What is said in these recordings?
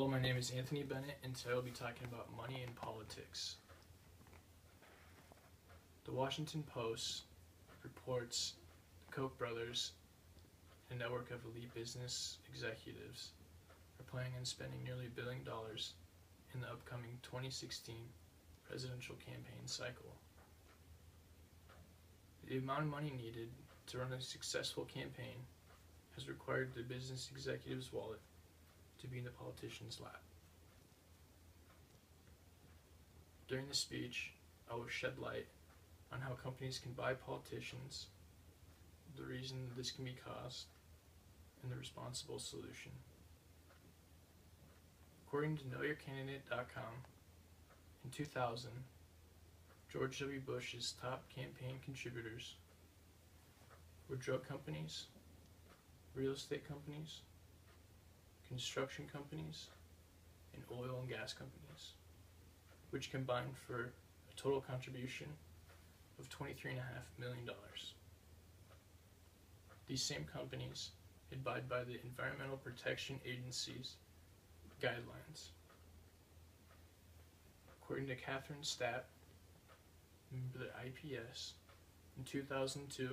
Hello, my name is Anthony Bennett, and today I'll be talking about money and politics. The Washington Post reports the Koch brothers, a network of elite business executives, are planning on spending nearly $1 billion in the upcoming 2016 presidential campaign cycle. The amount of money needed to run a successful campaign has required the business executive's wallet to be in the politician's lap. During the speech, I will shed light on how companies can buy politicians, the reason this can be caused, and the responsible solution. According to KnowYourCandidate.com, in 2000, George W. Bush's top campaign contributors were drug companies, real estate companies, construction companies, and oil and gas companies, which combined for a total contribution of $23.5 million. These same companies abide by the Environmental Protection Agency's guidelines. According to Catherine Stapp, member of the IPS, in 2002,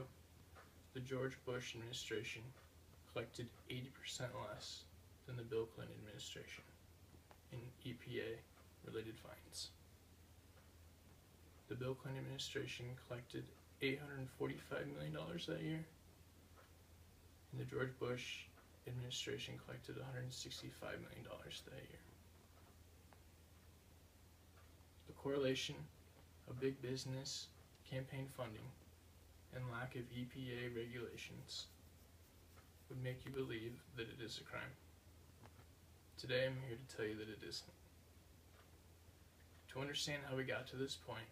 the George Bush administration collected 80% less than the Bill Clinton administration in EPA-related fines. The Bill Clinton administration collected $845 million that year, and the George Bush administration collected $165 million that year. The correlation of big business campaign funding and lack of EPA regulations would make you believe that it is a crime. Today I'm here to tell you that it isn't. To understand how we got to this point,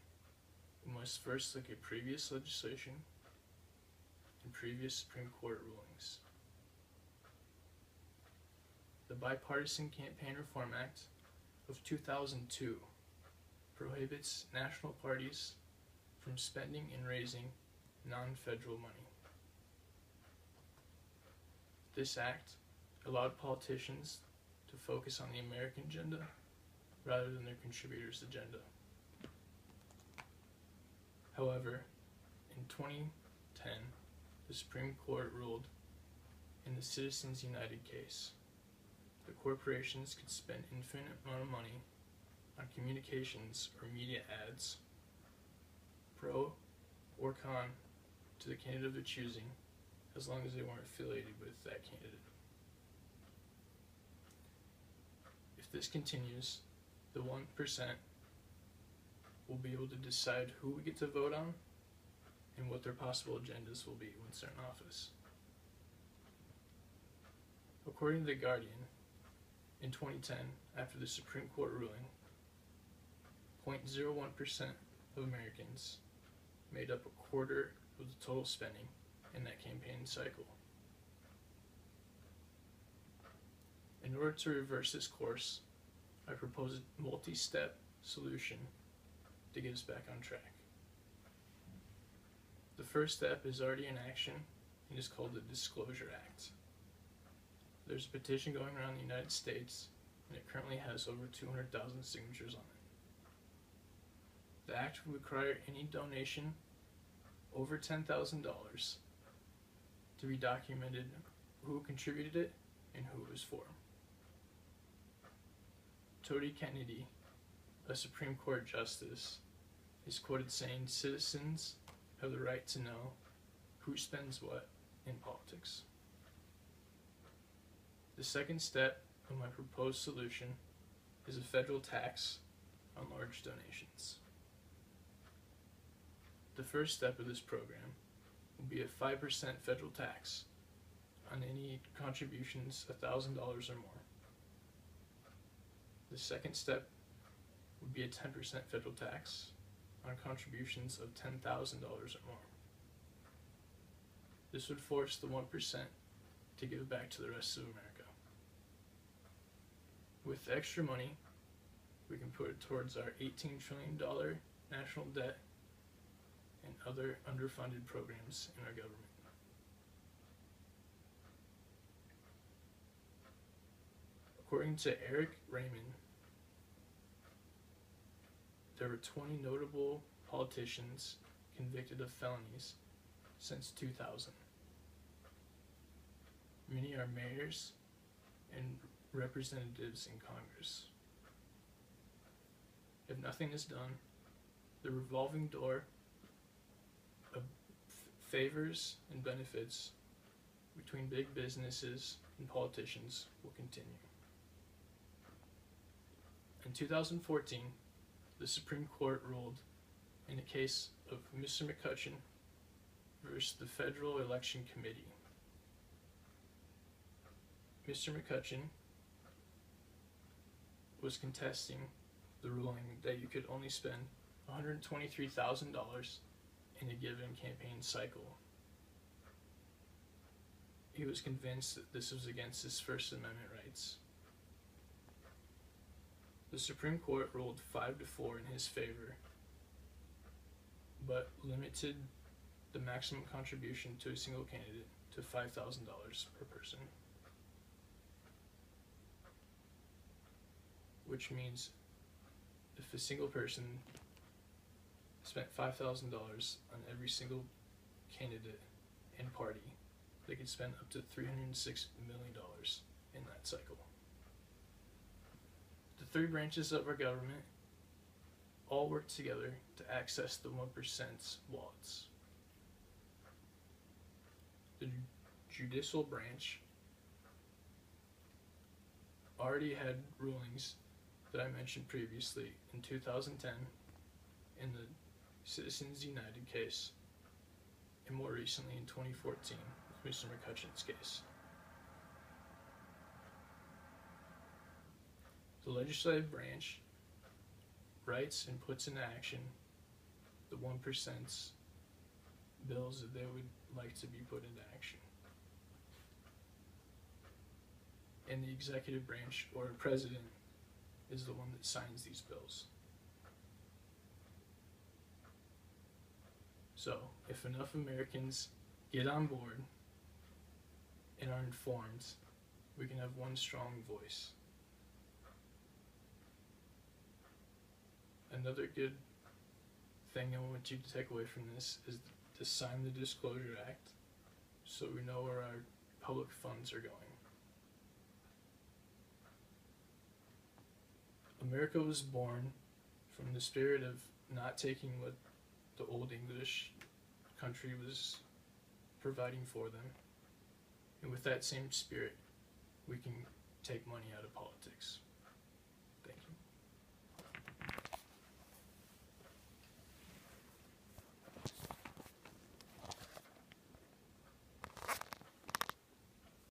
we must first look at previous legislation and previous Supreme Court rulings. The Bipartisan Campaign Reform Act of 2002 prohibits national parties from spending and raising non-federal money. This act allowed politicians to focus on the American agenda rather than their contributors' agenda. However, in 2010, the Supreme Court ruled in the Citizens United case that corporations could spend infinite amount of money on communications or media ads, pro or con, to the candidate of their choosing, as long as they weren't affiliated with that candidate. If this continues, the 1% will be able to decide who we get to vote on and what their possible agendas will be once they're in office. According to The Guardian, in 2010, after the Supreme Court ruling, 0.01% of Americans made up a quarter of the total spending in that campaign cycle. In order to reverse this course, I propose a multi-step solution to get us back on track. The first step is already in action and is called the Disclosure Act. There's a petition going around the United States, and it currently has over 200,000 signatures on it. The act would require any donation over $10,000 to be documented who contributed it and who it was for. Tony Kennedy, a Supreme Court justice, is quoted saying, "Citizens have the right to know who spends what in politics." The second step of my proposed solution is a federal tax on large donations. The first step of this program will be a 5% federal tax on any contributions $1,000 or more. The second step would be a 10% federal tax on contributions of $10,000 or more. This would force the 1% to give back to the rest of America. With extra money, we can put it towards our $18 trillion national debt and other underfunded programs in our government. According to Eric Raymond, there were 20 notable politicians convicted of felonies since 2000. Many are mayors and representatives in Congress. If nothing is done, the revolving door of favors and benefits between big businesses and politicians will continue. In 2014, the Supreme Court ruled in the case of Mr. McCutcheon versus the Federal Election Committee. Mr. McCutcheon was contesting the ruling that you could only spend $123,000 in a given campaign cycle. He was convinced that this was against his First Amendment rights. The Supreme Court ruled 5-4 in his favor, but limited the maximum contribution to a single candidate to $5,000 per person, which means if a single person spent $5,000 on every single candidate and party, they could spend up to $306 million in that cycle. The three branches of our government all work together to access the 1%'s wallets. The judicial branch already had rulings that I mentioned previously in 2010 in the Citizens United case, and more recently in 2014 with Mr. McCutcheon's case. The legislative branch writes and puts into action the 1%'s bills that they would like to be put into action. And the executive branch, or president, is the one that signs these bills. So, if enough Americans get on board and are informed, we can have one strong voice. Another good thing I want you to take away from this is to sign the Disclosure Act so we know where our public funds are going. America was born from the spirit of not taking what the old English country was providing for them. And with that same spirit, we can take money out of politics.